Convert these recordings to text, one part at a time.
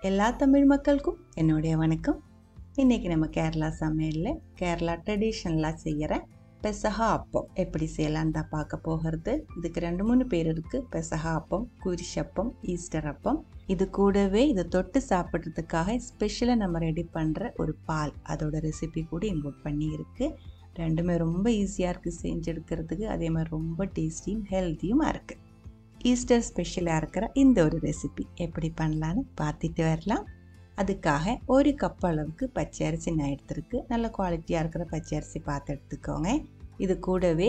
எல்லா தமிழ் மக்களுக்கும் என்னுடைய வணக்கம். இன்னைக்கு நம்ம கேரளா சமையலில் கேரளா ட்ரெடிஷ்னலாக செய்கிற பெசஹா அப்பம் எப்படி செய்யலான்னு தான் பார்க்க போகிறது. இதுக்கு 2-3 பேர் இருக்குது. பெசஹா அப்பம், குரிஷப்பம், ஈஸ்டர் அப்பம். இது கூடவே இதை தொட்டு சாப்பிட்றதுக்காக ஸ்பெஷலாக நம்ம ரெடி பண்ணுற ஒரு பால், அதோட ரெசிபி கூட இன்க்ளூட் பண்ணி இருக்குது. ரெண்டுமே ரொம்ப ஈஸியாக இருக்குது செஞ்செடுக்கிறதுக்கு, அதே மாதிரி ரொம்ப டேஸ்டியும் ஹெல்த்தியும் இருக்குது. ஈஸ்டர் ஸ்பெஷலாக இருக்கிற இந்த ஒரு ரெசிபி எப்படி பண்ணலான்னு பார்த்துட்டு வரலாம். அதுக்காக 1 கப் அளவுக்கு பச்சை அரிசி நான் எடுத்துருக்கு. நல்ல குவாலிட்டியாக இருக்கிற பச்சை அரிசி பார்த்து எடுத்துக்கோங்க. இது கூடவே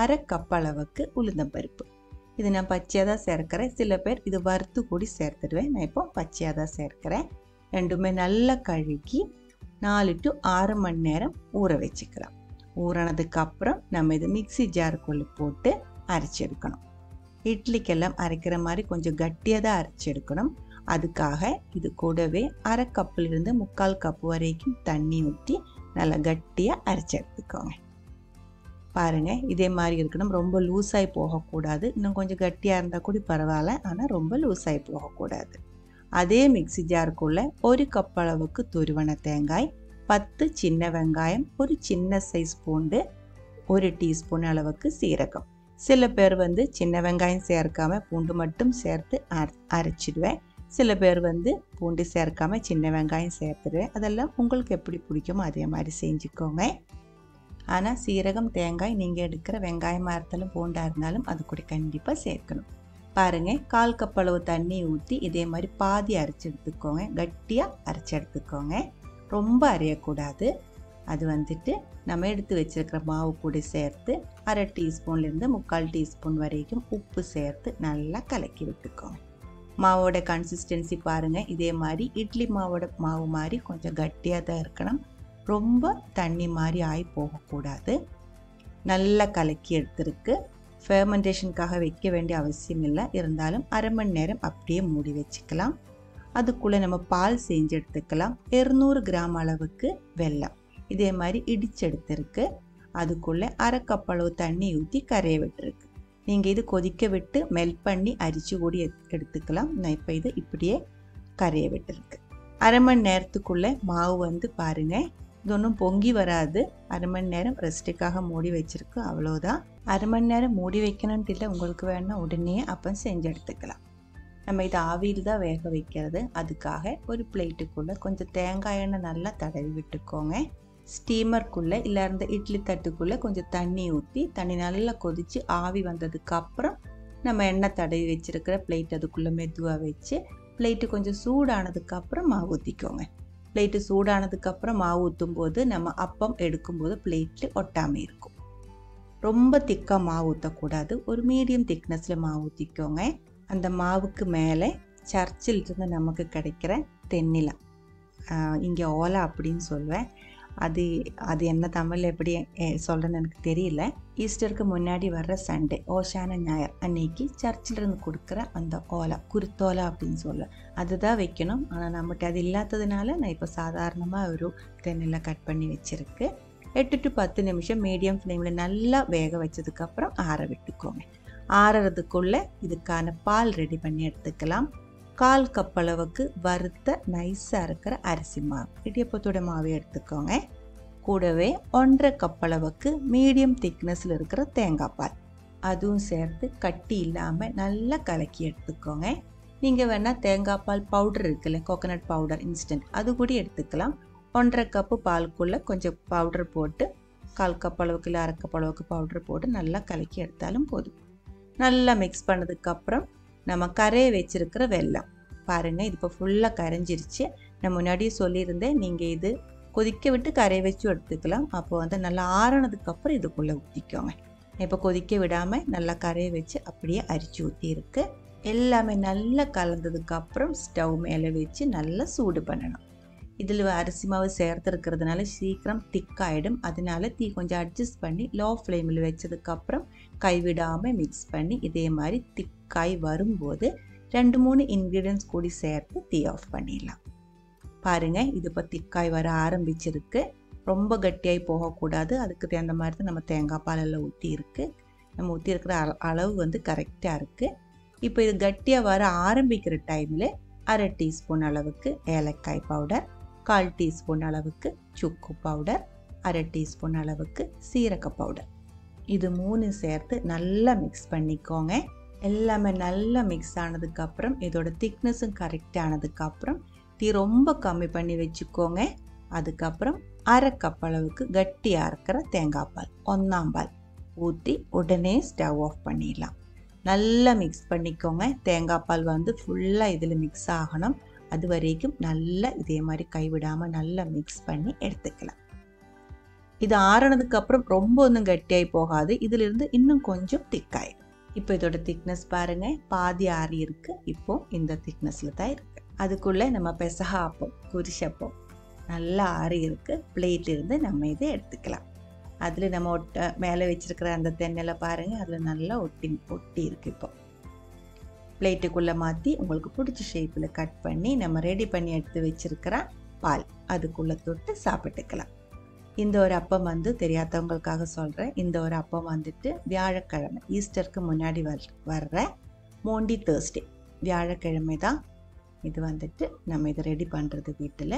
அரை கப் அளவுக்கு உளுந்தம்பருப்பு. இது நான் பச்சையாக தான் சேர்க்கிறேன். சில பேர் இது வறுத்து கூடி சேர்த்துடுவேன். நான் இப்போ பச்சையாக தான் சேர்க்கிறேன். ரெண்டுமே நல்லா கழுகி 4 to 6 மணி நேரம் ஊற வச்சுக்கலாம். ஊறினதுக்கப்புறம் நம்ம இது மிக்சி ஜாருக்குள்ளே போட்டு அரைச்சி எடுக்கணும். இட்லிக்கெல்லாம் அரைக்கிற மாதிரி கொஞ்சம் கட்டியாக தான் அரைச்சி எடுக்கணும். அதுக்காக இது கூடவே அரை கப்பிலிருந்து 3/4 கப் வரைக்கும் தண்ணி ஊற்றி நல்லா கட்டியாக அரைச்சி எடுத்துக்கோங்க. பாருங்கள், இதே மாதிரி இருக்கணும். ரொம்ப லூஸாகி போகக்கூடாது. இன்னும் கொஞ்சம் கட்டியாக இருந்தால் கூட பரவாயில்ல, ஆனால் ரொம்ப லூஸாகி போகக்கூடாது. அதே மிக்சி ஜாருக்குள்ளே 1 கப் அளவுக்கு துருவன தேங்காய், 10 சின்ன வெங்காயம், ஒரு சின்ன சைஸ் பூண்டு, 1 டீஸ்பூன் அளவுக்கு சீரகம். சில பேர் சின்ன வெங்காயம் சேர்க்காமல் பூண்டு மட்டும் சேர்த்து அரைச்சிடுவேன். சில பேர் பூண்டு சேர்க்காமல் சின்ன வெங்காயம் சேர்த்துடுவேன். அதெல்லாம் உங்களுக்கு எப்படி பிடிக்குமோ அதே மாதிரி செஞ்சுக்கோங்க. ஆனால் சீரகம், தேங்காய் நீங்கள் எடுக்கிற வெங்காயமாக இருந்தாலும் பூண்டாக இருந்தாலும் அது கூட கண்டிப்பாக சேர்க்கணும். பாருங்கள், 1/4 கப் அளவு தண்ணி ஊற்றி இதே மாதிரி பாதி அரைச்சி எடுத்துக்கோங்க. கட்டியாக அரைச்சி எடுத்துக்கோங்க, ரொம்ப அரையக்கூடாது. அது நம்ம எடுத்து வச்சிருக்கிற மாவு கூட சேர்த்து அரை டீஸ்பூன்லேருந்து 3/4 டீஸ்பூன் வரைக்கும் உப்பு சேர்த்து நல்லா கலக்கி விட்டுக்கோங்க. மாவோட கன்சிஸ்டன்சி பாருங்கள், இதே மாதிரி இட்லி மாவு மாதிரி கொஞ்சம் கட்டியாக தான் இருக்கணும். ரொம்ப தண்ணி மாதிரி ஆகி போகக்கூடாது. நல்லா கலக்கி எடுத்துருக்கு. ஃபெர்மெண்டேஷனுக்காக வைக்க வேண்டிய அவசியம் இல்லை. இருந்தாலும் அரை மணி நேரம் அப்படியே மூடி வச்சுக்கலாம். அதுக்குள்ளே நம்ம பால் செஞ்சு எடுத்துக்கலாம். 200 கிராம் அளவுக்கு வெல்லம் இதே மாதிரி இடிச்செடுத்துருக்கு. அதுக்குள்ளே அரை கப் அளவு தண்ணி ஊற்றி கரைய விட்டுருக்கு. நீங்கள் இது கொதிக்க விட்டு மெல்ட் பண்ணி அரிச்சு கூடி எடுத்துக்கலாம். நான் இப்போ இதை இப்படியே கரைய விட்டுருக்கு. அரை மணி நேரத்துக்குள்ளே மாவு பாருங்கள், இது ஒன்றும் பொங்கி வராது. அரை மணி நேரம் ரெஸ்ட்டுக்காக மூடி வச்சுருக்கு, அவ்வளோதான். அரை மணி நேரம் மூடி வைக்கணுன்ட்டு இல்லை, உங்களுக்கு வேணால் உடனே அப்போ செஞ்சு எடுத்துக்கலாம். நம்ம இதை ஆவியில் தான் வேக வைக்கிறது. அதுக்காக ஒரு பிளேட்டுக்குள்ளே கொஞ்சம் தேங்காய் எண்ணெய் நல்லா தடவி விட்டுக்கோங்க. ஸ்டீமருக்குள்ளே இல்லை இருந்த இட்லி தட்டுக்குள்ளே கொஞ்சம் தண்ணி ஊற்றி தண்ணி நல்லா கொதித்து ஆவி வந்ததுக்கப்புறம் நம்ம எண்ணெய் தடவி வச்சுருக்கிற பிளேட் அதுக்குள்ளே மெதுவாக வச்சு பிளேட்டு கொஞ்சம் சூடானதுக்கப்புறம் மாவு ஊற்றிக்கோங்க. பிளேட்டு சூடானதுக்கப்புறம் மாவு ஊற்றும் போது நம்ம அப்பம் எடுக்கும்போது பிளேட்டில் ஒட்டாமல் இருக்கும். ரொம்ப திக்காக மாவு ஊற்றக்கூடாது. ஒரு மீடியம் திக்னஸில் மாவு ஊற்றிக்கோங்க. அந்த மாவுக்கு மேலே சர்ச்சில் இருந்து நமக்கு கிடைக்கிற தென்னிலா, இங்கே ஓலா அப்படின்னு சொல்லுவேன். அது என்ன தமிழில் எப்படி சொல்கிறேன்னு எனக்கு தெரியல. ஈஸ்டருக்கு முன்னாடி வர்ற சண்டே, ஓஷான ஞாயிறு அன்னைக்கு சர்ச்சில் இருந்து கொடுக்குற அந்த ஓலா, குருத்தோலா அப்படின்னு சொல்லுவேன், அதுதான் வைக்கணும். ஆனால் நம்மகிட்ட அது இல்லாததுனால நான் இப்போ சாதாரணமாக ஒரு தென்னிலை கட் பண்ணி வச்சுருக்கு. 8 to 10 நிமிஷம் மீடியம் ஃப்ளேமில் நல்லா வேக வச்சதுக்கப்புறம் ஆற விட்டுக்கோங்க. ஆறுறதுக்குள்ளே இதுக்கான பால் ரெடி பண்ணி எடுத்துக்கலாம். 1/4 கப் அளவுக்கு வறுத்த நைஸாக இருக்கிற அரிசி மாவு, இடியப்பத்தோட மாவு எடுத்துக்கோங்க. கூடவே 1/2 கப் அளவுக்கு மீடியம் திக்னஸில் இருக்கிற தேங்காய் பால், அதுவும் சேர்த்து கட்டி இல்லாமல் நல்லா கலக்கி எடுத்துக்கோங்க. நீங்கள் வேணால் தேங்காய் பால் பவுடர் இருக்குல்ல, கோகோனட் பவுடர் இன்ஸ்டன்ட், அது கூட எடுத்துக்கலாம். 1/2 கப்பு பாலுக்குள்ளே கொஞ்சம் பவுடர் போட்டு 1/4 கப் அளவுக்கு இல்லை அரை கப் அளவுக்கு பவுடர் போட்டு நல்லா கலக்கி எடுத்தாலும் போதும். நல்லா மிக்ஸ் பண்ணதுக்கப்புறம் நம்ம கரைய வச்சிருக்கிற வெல்லம் பாருங்கள், இது இப்போ ஃபுல்லாக கரைஞ்சிருச்சு. நான் முன்னாடியே சொல்லியிருந்தேன், நீங்கள் இது கொதிக்க விட்டு கரைய வச்சு எடுத்துக்கலாம். அப்போ நல்லா ஆறினதுக்கப்புறம் இதுக்குள்ளே ஊற்றிக்கோங்க. இப்போ கொதிக்க விடாமல் நல்லா கரைய வச்சு அப்படியே அரிச்சு ஊற்றிருக்கு. எல்லாமே நல்லா கலந்ததுக்கப்புறம் ஸ்டவ் மேலே வச்சு நல்லா சூடு பண்ணணும். இதில் அரிசி மாவு சேர்த்துருக்கிறதுனால சீக்கிரம் திக்காயிடும். அதனால தீ கொஞ்சம் அட்ஜஸ்ட் பண்ணி லோ ஃப்ளேமில் வச்சதுக்கப்புறம் கைவிடாமல் மிக்ஸ் பண்ணி இதே மாதிரி திக்காய் வரும்போது 2-3 இன்க்ரீடியன்ட்ஸ் கூடி சேர்த்து தீ ஆஃப் பண்ணிடலாம். பாருங்கள், இது இப்போ திக்காய் வர ஆரம்பிச்சிருக்கு. ரொம்ப கட்டியாகி போகக்கூடாது. அதுக்கு தகுந்த மாதிரி தான் நம்ம தேங்காய் பாலெல்லாம் ஊற்றிருக்கு. நம்ம ஊற்றிருக்கிற அளவு கரெக்டாக இருக்குது. இப்போ இது கட்டியாக வர ஆரம்பிக்கிற டைமில் 1/2 டீஸ்பூன் அளவுக்கு ஏலக்காய் பவுடர், 1/4 டீஸ்பூன் அளவுக்கு சுக்கு பவுடர், 1/2 டீஸ்பூன் அளவுக்கு சீரக பவுடர். இது 3 சேர்த்து நல்லா மிக்ஸ் பண்ணிக்கோங்க. எல்லாமே நல்லா மிக்ஸ் ஆனதுக்கப்புறம் இதோட திக்னஸும் கரெக்ட் ஆனதுக்கப்புறம் தீ ரொம்ப கம்மி பண்ணி வச்சுக்கோங்க. அதுக்கப்புறம் 1/2 கப் அளவுக்கு கட்டியாக இருக்கிற தேங்காய் பால், 1ஆம் பால் ஊற்றி உடனே ஸ்டவ் ஆஃப் பண்ணிடலாம். நல்லா மிக்ஸ் பண்ணிக்கோங்க. தேங்காய் பால் வந்து ஃபுல்லாக இதில் மிக்ஸ் ஆகணும். அது வரைக்கும் நல்லா இதே மாதிரி கைவிடாமல் நல்லா மிக்ஸ் பண்ணி எடுத்துக்கலாம். இது ஆறுனதுக்கப்புறம் ரொம்ப ஒன்றும் கட்டியாகி போகாது. இதிலிருந்து இன்னும் கொஞ்சம் திக்காயிடும். இப்போ இதோட திக்னஸ் பாருங்கள், பாதி ஆறி இருக்குது. இப்போது இந்த திக்னஸில் தான் இருக்குது. அதுக்குள்ளே நம்ம பெசஹா அப்பம், குறிச்சப்பம் நல்லா ஆறி இருக்குது. பிளேட்லேருந்து நம்ம இதை எடுத்துக்கலாம். அதில் நம்ம மேலே வச்சுருக்கிற அந்த தென்னையில் பாருங்கள், அதில் நல்லா ஒட்டி இருக்குது. இப்போ பிளேட்டுக்குள்ளே மாற்றி உங்களுக்கு பிடிச்ச ஷேப்பில் கட் பண்ணி நம்ம ரெடி பண்ணி எடுத்து வச்சுருக்கிற பால் அதுக்குள்ளே தொட்டு சாப்பிட்டுக்கலாம். இந்த ஒரு அப்பம் வந்து தெரியாதவங்களுக்காக சொல்கிறேன். இந்த ஒரு அப்பம் வந்துட்டு வியாழக்கிழமை, ஈஸ்டருக்கு முன்னாடி வர்ற மோண்டி தேர்ஸ்டே வியாழக்கிழமை தான் இது வந்துட்டு நம்ம இதை ரெடி பண்ணுறது. வீட்டில்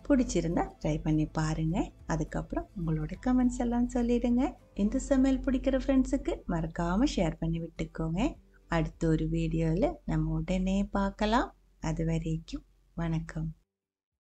பிடிச்சிருந்தா ட்ரை பண்ணி பாருங்கள். அதுக்கப்புறம் உங்களோட கமெண்ட்ஸ் எல்லாம் சொல்லிடுங்க. இந்த சமையல் பிடிக்கிற ஃப்ரெண்ட்ஸுக்கு மறக்காமல் ஷேர் பண்ணி விட்டுக்கோங்க. அடுத்த ஒரு வீடியோவில் நம்ம உடனே பார்க்கலாம். அது வரைக்கும் வணக்கம்.